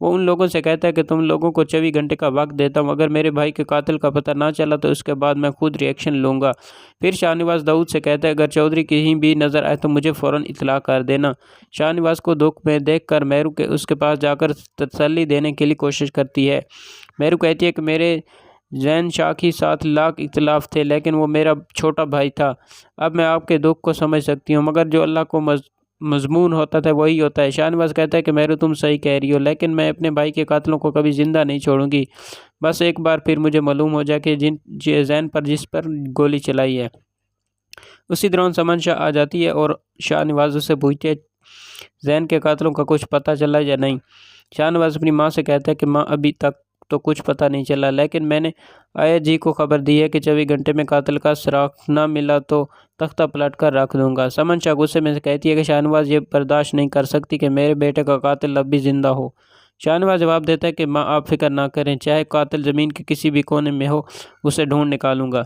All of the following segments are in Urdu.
وہ ان لوگوں سے کہتا ہے کہ تم لوگوں کو 24 گھنٹے کا وقت دیتا ہوں، اگر میرے بھائی کے قاتل کا پتہ نہ چلا تو اس کے بعد میں خود ری ایکشن لوں گا۔ پھر شاہنواز داؤد سے کہتا ہے اگر چودھری کہیں بھی نظر آئے تو مجھے فوراً اطلاع کر دینا۔ شاہنواز کو دکھ میں دیکھ کر میرو اس کے پاس جا کر تسلی دینے کے لیے کوشش کرتی ہے۔ میرو کہتی ہے کہ میرے زین شاہ کے ساتھ لاکھ اختلاف تھے لیکن وہ میرا چھوٹا بھائی تھا۔ اب میں آپ کے دکھ کو سمجھ سکتی ہوں، مگر جو اللہ کو مضمون ہوتا تھا وہی ہوتا ہے۔ شاہنواز کہتا ہے کہ میرو تم صحیح کہہ رہی ہو، لیکن میں اپنے بھائی کے قاتلوں کو کبھی زندہ نہیں چھوڑوں گی، بس ایک بار پھر مجھے معلوم ہو جائے کہ زین پر جس پر گولی چلائی ہے۔ اسی دوران سمن شاہ آ جاتی ہے اور شاہنواز سے پوچھتی ہے زین کے قاتلوں کا کچھ پتہ چلا یا نہیں۔ شاہنواز اپنی ماں سے کہتا ہے کہ ماں ابھی تک تو کچھ پتہ نہیں چلا، لیکن میں نے آیا جی کو خبر دی ہے کہ 24 گھنٹے میں قاتل کا سراغ نہ ملا تو تختہ پلٹ کر رکھ دوں گا۔ سمن شاہ غصے میں کہتی ہے کہ شاہنواز یہ برداشت نہیں کر سکتی کہ میرے بیٹے کا قاتل اب بھی زندہ ہو۔ شاہنواز جواب دیتا ہے کہ ماں آپ فکر نہ کریں، چاہے قاتل زمین کے کسی بھی کونے میں ہو اسے ڈھونڈ نکالوں گا۔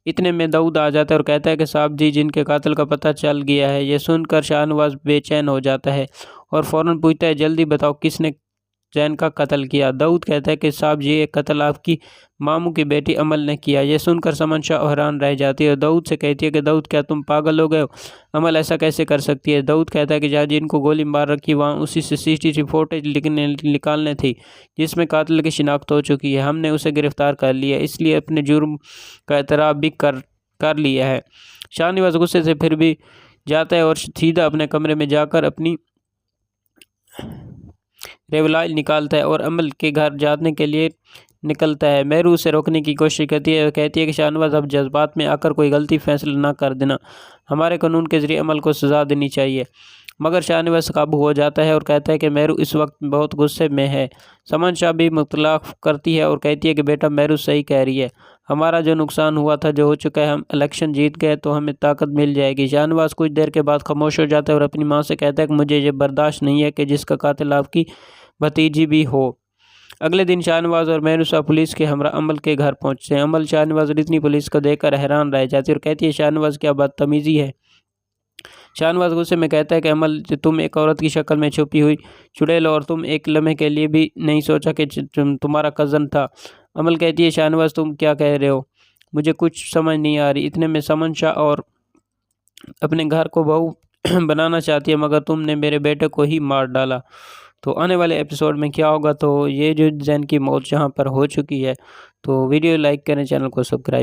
اتنے میں داؤد آ جاتا ہے اور کہتا ہے کہ صاحب جی جن کے قاتل کا پتہ چل گیا ہے۔ یہ سن کر شاہنواز بے چین ہو جاتا ہے اور فوراً پوچھتا ہے جلدی بتاؤ کس نے زین کا قتل کیا۔ داؤد کہتا ہے کہ صاحب جی یہ قتل آپ کی ماموں کی بیٹی امل نے کیا۔ یہ سن کر سمن شاہ حیران رہ جاتی ہے اور داؤد سے کہتی ہے کہ داؤد کیا تم پاگل ہو گئے ہو، امل ایسا کیسے کر سکتی ہے۔ داؤد کہتا ہے کہ جہاں جن کو گولی مار رکھی وہاں اسی سے CCTV فوٹیج نکالنے تھی جس میں قاتل کی شناخت ہو چکی ہے، ہم نے اسے گرفتار کر لیا، اس لیے اپنے جرم کا اعتراف بھی کر لیا ہے۔ شاہنواز غصے سے پھر بھی جاتا ہے اور سیدھا اپنے کمرے میں جا کر اپنی ریولائل نکالتا ہے اور امل کے گھر جانے کے لیے نکلتا ہے۔ میرو اسے روکنے کی کوشش کرتی ہے اور کہتی ہے کہ شاہنواز اب جذبات میں آ کر کوئی غلطی فیصلہ نہ کر دینا، ہمارے قانون کے ذریعے امل کو سزا دینی چاہیے۔ مگر شاہنواز قابو ہو جاتا ہے اور کہتا ہے کہ میرو اس وقت بہت غصے میں ہے۔ سمن شاہ بھی مطلق کرتی ہے اور کہتی ہے کہ بیٹا میرو صحیح کہہ رہی ہے، ہمارا جو نقصان ہوا تھا جو ہو چکا ہے، ہم الیکشن جیت گئے تو ہمیں طاقت مل جائے گی۔ شاہنواز کچھ دیر کے بعد خاموش ہو جاتا ہے اور اپنی ماں سے کہتا ہے کہ مجھے یہ برداشت نہیں ہے کہ جس کا قاتل آپ کی بھتیجی بھی ہو۔ اگلے دن شاہنواز اور میرو شاہ پولیس کے ہمراہ امل کے گھر پہنچتے ہیں۔ امل شاہنواز اور اتنی پولیس کو دیکھ کر حیران رہ جاتی ہے اور کہتی ہے شاہنواز کیا بدتمیزی ہے۔ شاہنواز غصے میں کہتا ہے کہ امل تم ایک عورت کی شکل میں چھپی ہوئی چڑیل اور تم ایک لمحے کے لیے بھی نہیں سوچا کہ تمہارا کزن تھا۔ امل کہتی ہے شاہنواز تم کیا کہہ رہے ہو، مجھے کچھ سمجھ نہیں آ رہی۔ اتنے میں سمن شاہ اور اپنے گھر کو بہو بنانا چاہتی ہے مگر تم نے میرے بیٹے کو ہی مار ڈالا۔ تو آنے والے ایپیسوڈ میں کیا ہوگا، تو یہ جو زین کی موت جہاں پر ہو چکی ہے، تو ویڈیو لائک کریں، چینل کو سبسکرائب